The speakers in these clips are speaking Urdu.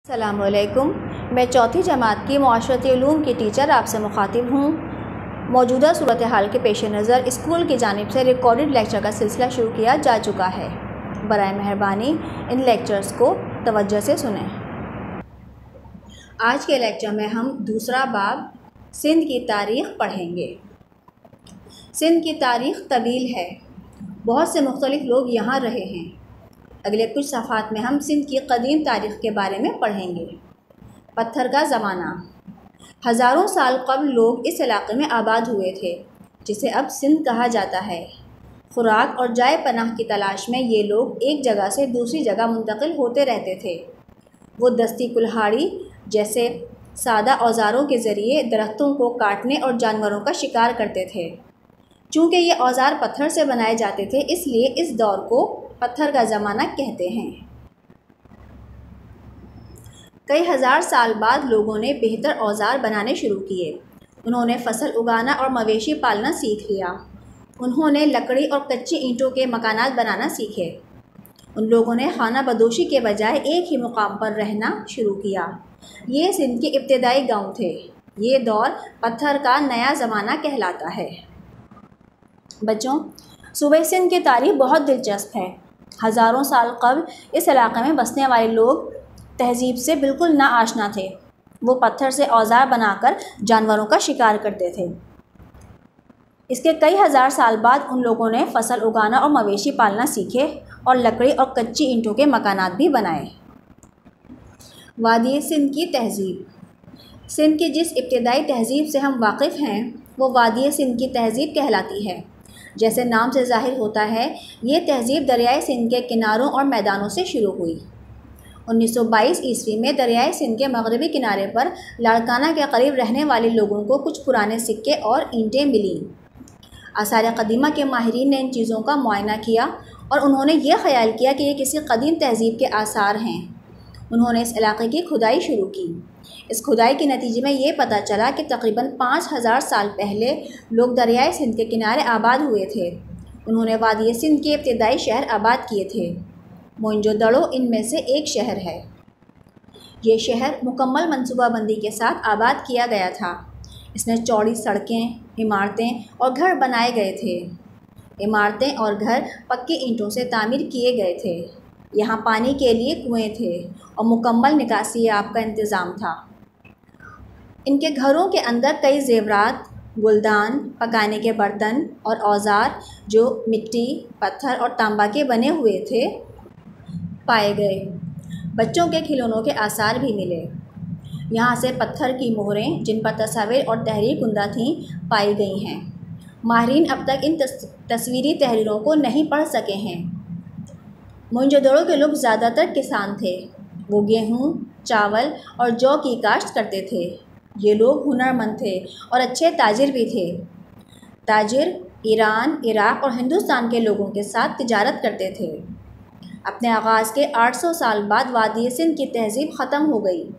السلام علیکم، میں چوتھی جماعت کی معاشرتی علوم کی ٹیچر آپ سے مخاطب ہوں۔ موجودہ صورتحال کے پیش نظر اسکول کی جانب سے ریکارڈڈ لیکچر کا سلسلہ شروع کیا جا چکا ہے۔ برائے مہربانی ان لیکچرز کو توجہ سے سنیں۔ آج کے لیکچر میں ہم دوسرا باب سندھ کی تاریخ پڑھیں گے۔ سندھ کی تاریخ طویل ہے، بہت سے مختلف لوگ یہاں رہے ہیں۔ اگلے کچھ صفحات میں ہم سندھ کی قدیم تاریخ کے بارے میں پڑھیں گے۔ پتھر کا زمانہ۔ ہزاروں سال قبل لوگ اس علاقے میں آباد ہوئے تھے جسے اب سندھ کہا جاتا ہے۔ خوراک اور جائے پناہ کی تلاش میں یہ لوگ ایک جگہ سے دوسری جگہ منتقل ہوتے رہتے تھے۔ وہ دستی کلہاڑی جیسے سادہ اوزاروں کے ذریعے درختوں کو کاٹنے اور جانوروں کا شکار کرتے تھے۔ چونکہ یہ اوزار پتھر سے بنائے جاتے تھے، اس لیے اس دور کو پتھر کا زمانہ کہتے ہیں۔ کئی ہزار سال بعد لوگوں نے بہتر اوزار بنانے شروع کیے۔ انہوں نے فصل اگانا اور مویشی پالنا سیکھ لیا۔ انہوں نے لکڑی اور کچی اینٹوں کے مکانات بنانا سیکھے۔ ان لوگوں نے خانہ بدوشی کے بجائے ایک ہی مقام پر رہنا شروع کیا۔ یہ سندھ کے ابتدائی گاؤں تھے۔ یہ دور پتھر کا نیا زمانہ کہلاتا ہے۔ بچوں، صوبہ سندھ کی تاریخ بہت دلچسپ ہے۔ ہزاروں سال قبل اس علاقے میں بسنے والے لوگ تہذیب سے بالکل ناآشنا تھے۔ وہ پتھر سے اوزار بنا کر جانوروں کا شکار کرتے تھے۔ اس کے کئی ہزار سال بعد ان لوگوں نے فصل اگانا اور مویشی پالنا سیکھے اور لکڑی اور کچی اینٹوں کے مکانات بھی بنائے۔ وادی سندھ کی تہذیب۔ سندھ کی جس ابتدائی تہذیب سے ہم واقف ہیں وہ وادی سندھ کی تہذیب کہلاتی ہے۔ جیسے نام سے ظاہر ہوتا ہے، یہ تہذیب دریائے سندھ کے کناروں اور میدانوں سے شروع ہوئی۔ 1922 عیسوی میں دریائے سندھ کے مغربی کنارے پر لاڑکانہ کے قریب رہنے والے لوگوں کو کچھ پرانے سکے اور اینٹیں ملیں۔ آثار قدیمہ کے ماہرین نے ان چیزوں کا معائنہ کیا اور انہوں نے یہ خیال کیا کہ یہ کسی قدیم تہذیب کے آثار ہیں۔ انہوں نے اس علاقے کی کھدائی شروع کی۔ اس کھدائی کے نتیجے میں یہ پتہ چلا کہ تقریباً 5000 سال پہلے لوگ دریائے سندھ کے کنارے آباد ہوئے تھے۔ انہوں نے وادی سندھ کے ابتدائی شہر آباد کیے تھے۔ موئنجو دڑو ان میں سے ایک شہر ہے۔ یہ شہر مکمل منصوبہ بندی کے ساتھ آباد کیا گیا تھا۔ اس میں چوڑی سڑکیں، عمارتیں اور گھر بنائے گئے تھے۔ عمارتیں اور گھر پکی اینٹوں سے تعمیر کیے گئے تھے۔ یہاں پانی کے لیے کنویں تھے اور مکمل نکاسی آب کا انتظام تھا۔ ان کے گھروں کے اندر کئی زیورات، گلدان، پکانے کے برتن اور اوزار جو مٹی، پتھر اور تانبا کے بنے ہوئے تھے پائے گئے۔ بچوں کے کھلونوں کے آثار بھی ملے۔ یہاں سے پتھر کی مہریں جن پر تصاویر اور تحریر کندہ تھیں پائی گئی ہیں۔ ماہرین اب تک ان تصویری تحریروں کو نہیں پڑھ سکے ہیں۔ موئنجو دڑو کے لوگ زیادہ تر کسان تھے۔ وہ گیہوں، چاول اور جو کی کاشت کرتے تھے۔ یہ لوگ ہنرمند تھے اور اچھے تاجر بھی تھے۔ تاجر ایران، عراق اور ہندوستان کے لوگوں کے ساتھ تجارت کرتے تھے۔ اپنے آغاز کے 800 سال بعد وادی سندھ کی تہذیب ختم ہو گئی۔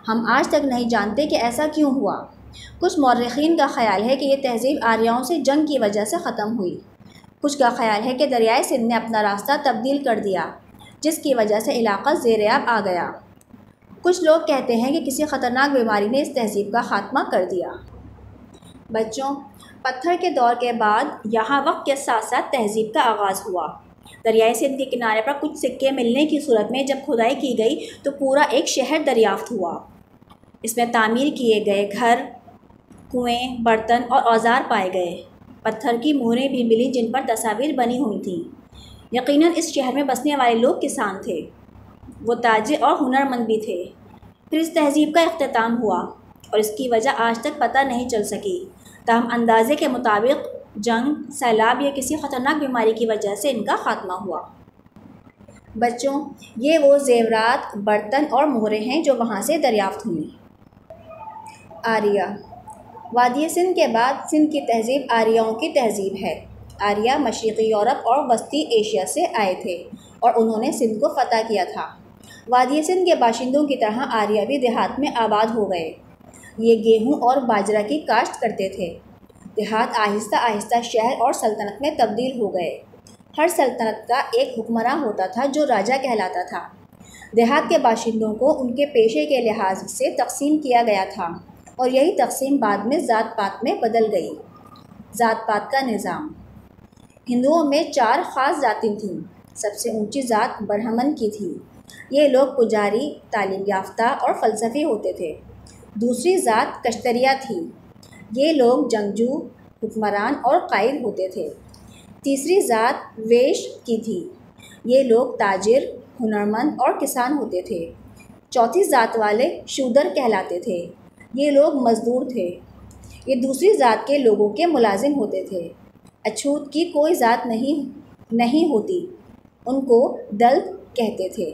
ہم آج تک نہیں جانتے کہ ایسا کیوں ہوا۔ کچھ مورخین کا خیال ہے کہ یہ تہذیب آریاؤں سے جنگ کی وجہ سے ختم ہوئی۔ کچھ کا خیال ہے کہ دریائے سندھ نے اپنا راستہ تبدیل کر دیا، جس کی وجہ سے علاقہ زیر آب آ گیا۔ کچھ لوگ کہتے ہیں کہ کسی خطرناک بیماری نے اس تہذیب کا خاتمہ کر دیا۔ بچوں، پتھر کے دور کے بعد یہاں وقت کے ساتھ ساتھ تہذیب کا آغاز ہوا۔ دریائے سندھ کے کنارے پر کچھ سکے ملنے کی صورت میں جب کھدائی کی گئی تو پورا ایک شہر دریافت ہوا۔ اس میں تعمیر کیے گئے گھر، کنویں، برتن اور اوزار پائے گئے۔ پتھر کی مہریں بھی ملیں جن پر تصاویر بنی ہوئی تھیں۔ یقیناً اس شہر میں بسنے والے لوگ کسان تھے۔ وہ تاجر اور ہنرمند بھی تھے۔ پھر اس تہذیب کا اختتام ہوا اور اس کی وجہ آج تک پتہ نہیں چل سکی۔ تاہم اندازے کے مطابق جنگ، سیلاب یا کسی خطرناک بیماری کی وجہ سے ان کا خاتمہ ہوا۔ بچوں، یہ وہ زیورات، برتن اور مہریں ہیں جو وہاں سے دریافت ہوئیں۔ آریہ۔ وادی سندھ کے بعد سندھ کی تہذیب آریاؤں کی تہذیب ہے۔ آریہ مشرقی یورپ اور وسطی ایشیا سے آئے تھے اور انہوں نے سندھ کو فتح کیا تھا۔ وادی سندھ کے باشندوں کی طرح آریہ بھی دیہات میں آباد ہو گئے۔ یہ گیہوں اور باجرہ کی کاشت کرتے تھے۔ دیہات آہستہ آہستہ شہر اور سلطنت میں تبدیل ہو گئے۔ ہر سلطنت کا ایک حکمراں ہوتا تھا جو راجا کہلاتا تھا۔ دیہات کے باشندوں کو ان کے پیشے کے لحاظ سے تقسیم کیا گیا تھا اور یہی تقسیم بعد میں ذات پات میں بدل گئی۔ ذات پات کا نظام۔ ہندوؤں میں 4 خاص ذاتیں تھیں۔ سب سے اونچی ذات برہمن کی تھی۔ یہ لوگ پجاری، تعلیم یافتہ اور فلسفی ہوتے تھے۔ دوسری ذات کشتریہ تھی۔ یہ لوگ جنگجو، حکمران اور قائد ہوتے تھے۔ تیسری ذات ویش کی تھی۔ یہ لوگ تاجر، ہنرمند اور کسان ہوتے تھے۔ چوتھی ذات والے شودر کہلاتے تھے۔ یہ لوگ مزدور تھے۔ یہ دوسری ذات کے لوگوں کے ملازم ہوتے تھے۔ اچھوت کی کوئی ذات نہیں ہوتی، ان کو دلت کہتے تھے۔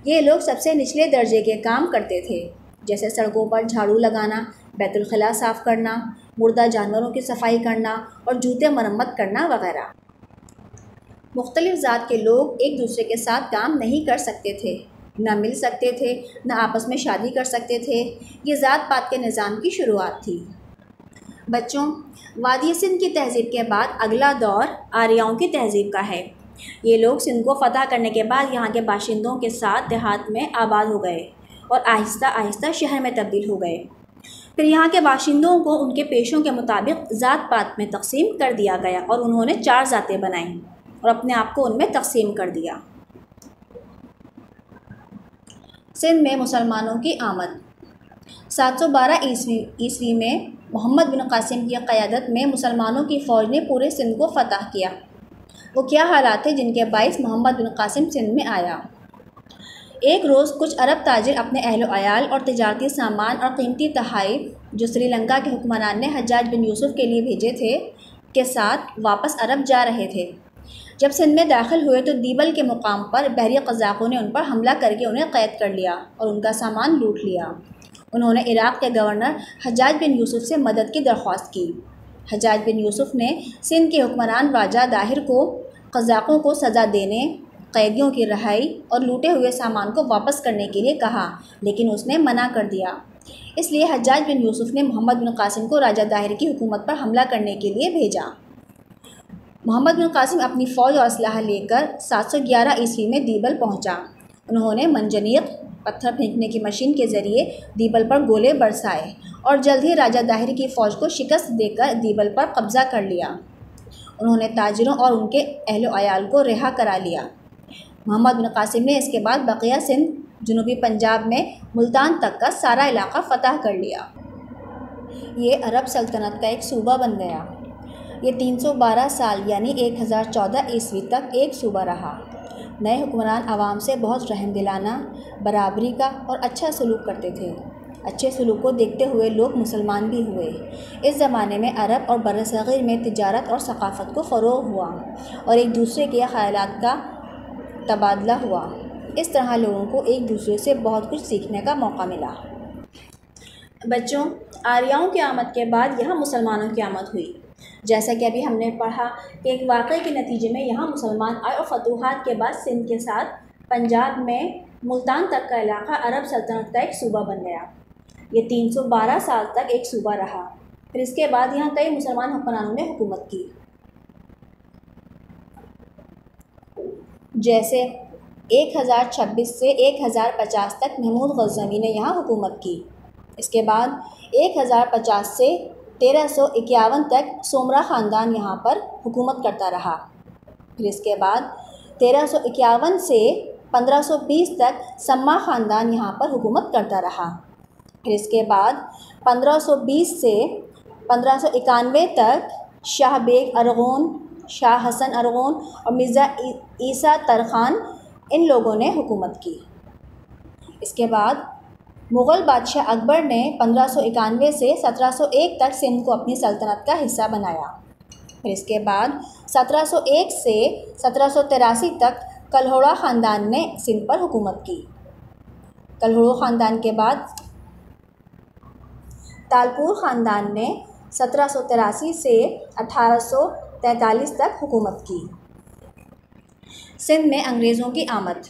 یہ لوگ سب سے نچلے درجے کے کام کرتے تھے، جیسے سڑکوں پر جھاڑو لگانا، بیت الخلاء صاف کرنا، مردہ جانوروں کی صفائی کرنا اور جوتے مرمت کرنا وغیرہ۔ مختلف ذات کے لوگ ایک دوسرے کے ساتھ کام نہیں کر سکتے تھے، نہ مل سکتے تھے، نہ آپس میں شادی کر سکتے تھے۔ یہ ذات پات کے نظام کی شروعات تھی۔ بچوں، وادی سندھ کی تہذیب کے بعد اگلا دور آریاؤں کی تہذیب کا ہے۔ یہ لوگ سندھ کو فتح کرنے کے بعد یہاں کے باشندوں کے ساتھ دیہات میں آباد ہو گئے اور آہستہ آہستہ شہر میں تبدیل ہو گئے۔ پھر یہاں کے باشندوں کو ان کے پیشوں کے مطابق ذات پات میں تقسیم کر دیا گیا اور انہوں نے 4 ذاتیں بنائیں اور اپنے آپ کو ان میں تقسیم کر دیا۔ سندھ میں مسلمانوں کی آمد۔ 712 عیسوی میں محمد بن قاسم کی قیادت میں مسلمانوں کی فوج نے پورے سندھ کو فتح کیا۔ وہ کیا حالات تھے جن کے باعث محمد بن قاسم سندھ میں آیا؟ ایک روز کچھ عرب تاجر اپنے اہل و عیال اور تجارتی سامان اور قیمتی تحائف جو سری لنکا کے حکمران نے حجاج بن یوسف کے لیے بھیجے تھے کے ساتھ واپس عرب جا رہے تھے۔ جب سندھ میں داخل ہوئے تو دیبل کے مقام پر بحری قزاقوں نے ان پر حملہ کر کے انہیں قید کر لیا اور ان کا سامان لوٹ لیا۔ انہوں نے عراق کے گورنر حجاج بن یوسف سے مدد کی درخواست کی۔ حجاج بن یوسف نے سندھ کے حکمران راجہ داہر کو قزاقوں کو سزا دینے، قیدیوں کی رہائی اور لوٹے ہوئے سامان کو واپس کرنے کے لیے کہا، لیکن اس نے منع کر دیا۔ اس لیے حجاج بن یوسف نے محمد بن قاسم کو راجہ داہر کی حکومت پر حملہ کرنے کے لیے بھیجا۔ محمد بن قاسم اپنی فوج اور اسلحہ لے کر 711 عیسوی میں دیبل پہنچا۔ انہوں نے منجنیق، پتھر پھینکنے کی مشین کے ذریعے دیبل پر گولے برسائے اور جلد ہی راجہ داہر کی فوج کو شکست دے کر دیبل پر قبضہ کر لیا۔ انہوں نے تاجروں اور ان کے اہل و عیال کو رہا کرا لیا۔ محمد بن قاسم نے اس کے بعد بقیہ سندھ، جنوبی پنجاب میں ملتان تک کا سارا علاقہ فتح کر لیا۔ یہ عرب سلطنت کا ایک صوبہ بن گیا۔ یہ 312 سال یعنی 1014 عیسوی تک ایک صوبہ رہا۔ نئے حکمران عوام سے بہت رحم دلانہ، برابری کا اور اچھا سلوک کرتے تھے۔ اچھے سلوک کو دیکھتے ہوئے لوگ مسلمان بھی ہوئے۔ اس زمانے میں عرب اور برصغیر میں تجارت اور ثقافت کو فروغ ہوا اور ایک دوسرے کے خیالات کا تبادلہ ہوا۔ اس طرح لوگوں کو ایک دوسرے سے بہت کچھ سیکھنے کا موقع ملا۔ بچوں، آریاؤں کی آمد کے بعد یہاں مسلمانوں کی آمد ہوئی۔ جیسا کہ ابھی ہم نے پڑھا کہ ایک واقعے کے نتیجے میں یہاں مسلمان آئے اور فتوحات کے بعد سندھ کے ساتھ پنجاب میں ملتان تک کا علاقہ عرب سلطنت کا ایک صوبہ بن گیا۔ یہ 312 سال تک ایک صوبہ رہا۔ پھر اس کے بعد یہاں کئی مسلمان حکمرانوں نے حکومت کی، جیسے 1026 سے 1050 تک محمود غزنوی نے یہاں حکومت کی۔ اس کے بعد 1050 سے 1351 تک سومرا خاندان یہاں پر حکومت کرتا رہا۔ پھر اس کے بعد 1351 سے 1520 تک سما خاندان یہاں پر حکومت کرتا رہا۔ پھر اس کے بعد 1520 سے 1591 تک شاہ بیگ ارغون، شاہ حسن ارغون اور مرزا عیسیٰ ترخان ان لوگوں نے حکومت کی۔ اس کے بعد مغل بادشاہ اکبر نے 1591 سے 1701 تک سندھ کو اپنی سلطنت کا حصہ بنایا۔ پھر اس کے بعد 1701 سے 1783 تک کلہوڑا خاندان نے سندھ پر حکومت کی۔ کلہوڑا خاندان کے بعد تالپور خاندان نے 1783 سے 1843 تک حکومت کی۔ سندھ میں انگریزوں کی آمد۔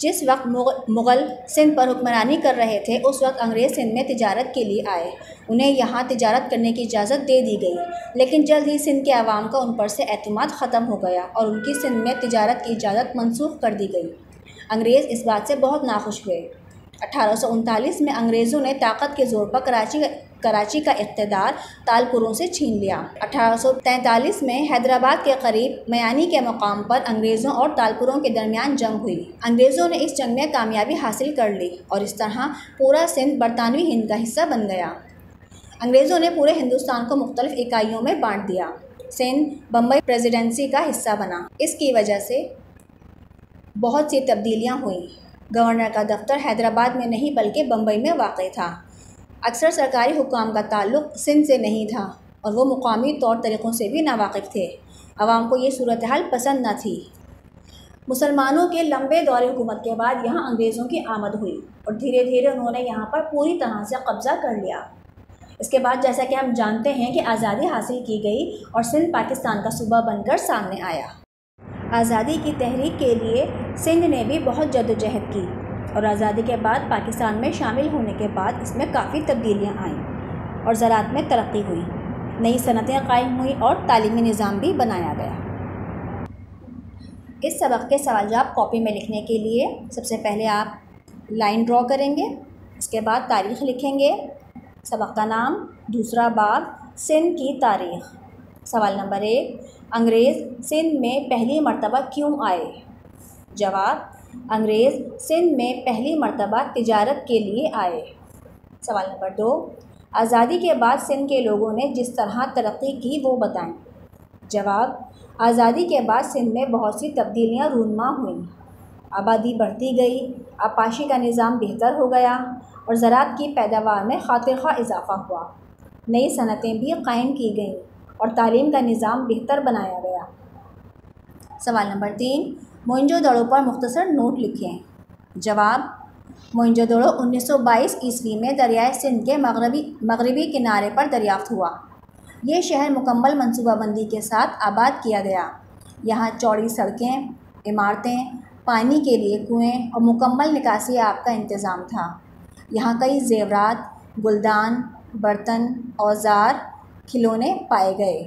جس وقت مغل سندھ پر حکمرانی کر رہے تھے اس وقت انگریز سندھ میں تجارت کے لیے آئے۔ انہیں یہاں تجارت کرنے کی اجازت دے دی گئی، لیکن جلد ہی سندھ کے عوام کا ان پر سے اعتماد ختم ہو گیا اور ان کی سندھ میں تجارت کی اجازت منسوخ کر دی گئی۔ انگریز اس بات سے بہت ناخوش ہوئے۔ 1839 میں انگریزوں نے طاقت کے زور پر کراچی کا اقتدار تالپوروں سے چھین لیا۔ 1843 میں حیدرآباد کے قریب میانی کے مقام پر انگریزوں اور تالپوروں کے درمیان جنگ ہوئی۔ انگریزوں نے اس جنگ میں کامیابی حاصل کر لی اور اس طرح پورا سندھ برطانوی ہند کا حصہ بن گیا۔ انگریزوں نے پورے ہندوستان کو مختلف اکائیوں میں بانٹ دیا۔ سندھ بمبئی پریزیڈنسی کا حصہ بنا۔ اس کی وجہ سے بہت سی تبدیلیاں ہوئیں۔ گورنر کا دفتر حیدرآباد میں نہیں بلکہ بمبئی میں واقع تھا۔ اکثر سرکاری حکام کا تعلق سندھ سے نہیں تھا اور وہ مقامی طور طریقوں سے بھی ناواقف تھے۔ عوام کو یہ صورتحال پسند نہ تھی۔ مسلمانوں کے لمبے دور حکومت کے بعد یہاں انگریزوں کی آمد ہوئی اور دھیرے دھیرے انہوں نے یہاں پر پوری طرح سے قبضہ کر لیا۔ اس کے بعد جیسا کہ ہم جانتے ہیں کہ آزادی حاصل کی گئی اور سندھ پاکستان کا صوبہ بن کر سامنے آیا۔ آزادی کی تحریک کے لیے سندھ نے بھی بہت جدوجہد کی اور آزادی کے بعد پاکستان میں شامل ہونے کے بعد اس میں کافی تبدیلیاں آئیں اور زراعت میں ترقی ہوئی، نئی صنعتیں قائم ہوئیں اور تعلیمی نظام بھی بنایا گیا۔ اس سبق کے سوال جواب کاپی میں لکھنے کے لیے سب سے پہلے آپ لائن ڈرا کریں گے، اس کے بعد تاریخ لکھیں گے، سبق کا نام، دوسرا باب سندھ کی تاریخ۔ سوال نمبر 1، انگریز سندھ میں پہلی مرتبہ کیوں آئے؟ جواب، انگریز سندھ میں پہلی مرتبہ تجارت کے لیے آئے۔ سوال نمبر 2، آزادی کے بعد سندھ کے لوگوں نے جس طرح ترقی کی وہ بتائیں۔ جواب، آزادی کے بعد سندھ میں بہت سی تبدیلیاں رونما ہوئیں، آبادی بڑھتی گئی، آبپاشی کا نظام بہتر ہو گیا اور زراعت کی پیداوار میں خاطر خواہ اضافہ ہوا، نئی صنعتیں بھی قائم کی گئیں اور تعلیم کا نظام بہتر بنایا گیا۔ سوال نمبر 3، موئنجو دڑو پر مختصر نوٹ لکھیں۔ جواب، موئنجو دڑو 1922 عیسوی میں دریائے سندھ کے مغربی کنارے پر دریافت ہوا۔ یہ شہر مکمل منصوبہ بندی کے ساتھ آباد کیا گیا۔ یہاں چوڑی سڑکیں، عمارتیں، پانی کے لیے کنویں اور مکمل نکاسی آب کا انتظام تھا۔ یہاں کئی زیورات، گلدان، برتن، اوزار، کھلونے پائے گئے۔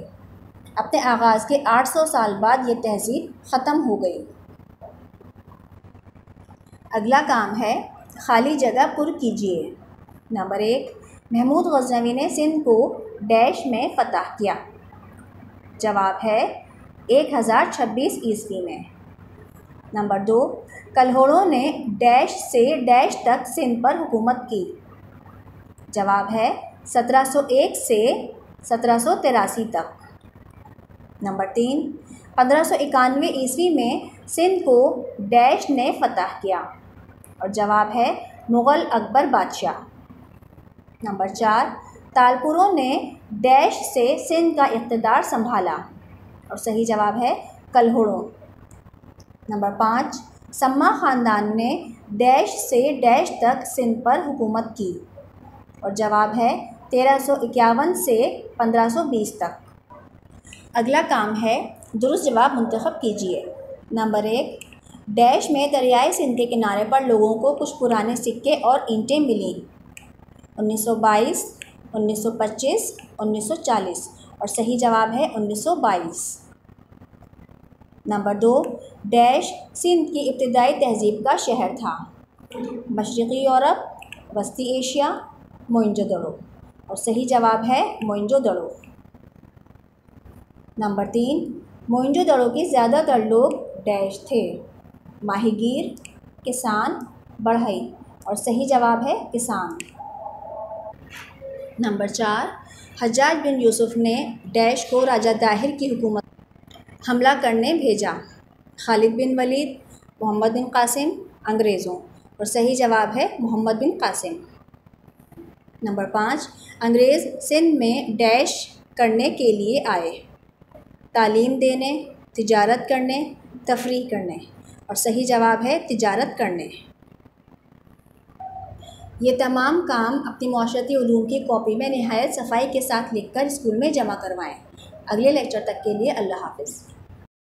اپنے آغاز کے 800 سال بعد یہ تہذیب ختم ہو گئی۔ اگلا کام ہے خالی جگہ پر کیجیے۔ نمبر 1، محمود غزنوی نے سندھ کو ڈیش میں فتح کیا۔ جواب ہے 1026 عیسوی میں۔ نمبر 2، کلہوڑوں نے ڈیش سے ڈیش تک سندھ پر حکومت کی۔ جواب ہے 1701 سے 1783 تک۔ نمبر 3، 1591 عیسوی میں سندھ کو ڈیش نے فتح کیا اور جواب ہے مغل اکبر بادشاہ۔ نمبر 4، تالپوروں نے ڈیش سے سندھ کا اقتدار سنبھالا اور صحیح جواب ہے کلہوڑوں۔ نمبر 5، سما خاندان نے ڈیش سے ڈیش تک سندھ پر حکومت کی اور جواب ہے 1351 سے 1520 تک۔ اگلا کام ہے درست جواب منتخب کیجیے۔ نمبر 1، ڈیش میں دریائے سندھ کے کنارے پر لوگوں کو کچھ پرانے سکے اور اینٹیں ملیں۔ 1922، 1925، 1940 اور صحیح جواب ہے 1922۔ نمبر 2، ڈیش سندھ کی ابتدائی تہذیب کا شہر تھا۔ مشرقی یورپ، وسطی ایشیا، موئنجو دڑو اور صحیح جواب ہے موئنجو دڑو۔ نمبر 3، موئنجو دڑو کے زیادہ تر لوگ ڈیش تھے، ماہی گیر، کسان، بڑھئی اور صحیح جواب ہے کسان۔ نمبر 4، حجاج بن یوسف نے ڈیش کو راجہ طاہر کی حکومت حملہ کرنے بھیجا۔ خالد بن ولید، محمد بن قاسم، انگریزوں اور صحیح جواب ہے محمد بن قاسم۔ نمبر 5، انگریز سندھ میں ڈیش کرنے کے لیے آئے، تعلیم دینے، تجارت کرنے، تفریح کرنے اور صحیح جواب ہے تجارت کرنے۔ یہ تمام کام اپنی معاشرتی علوم کی کاپی میں نہایت صفائی کے ساتھ لکھ کر اسکول میں جمع کروائیں۔ اگلے لیکچر تک کے لیے اللہ حافظ۔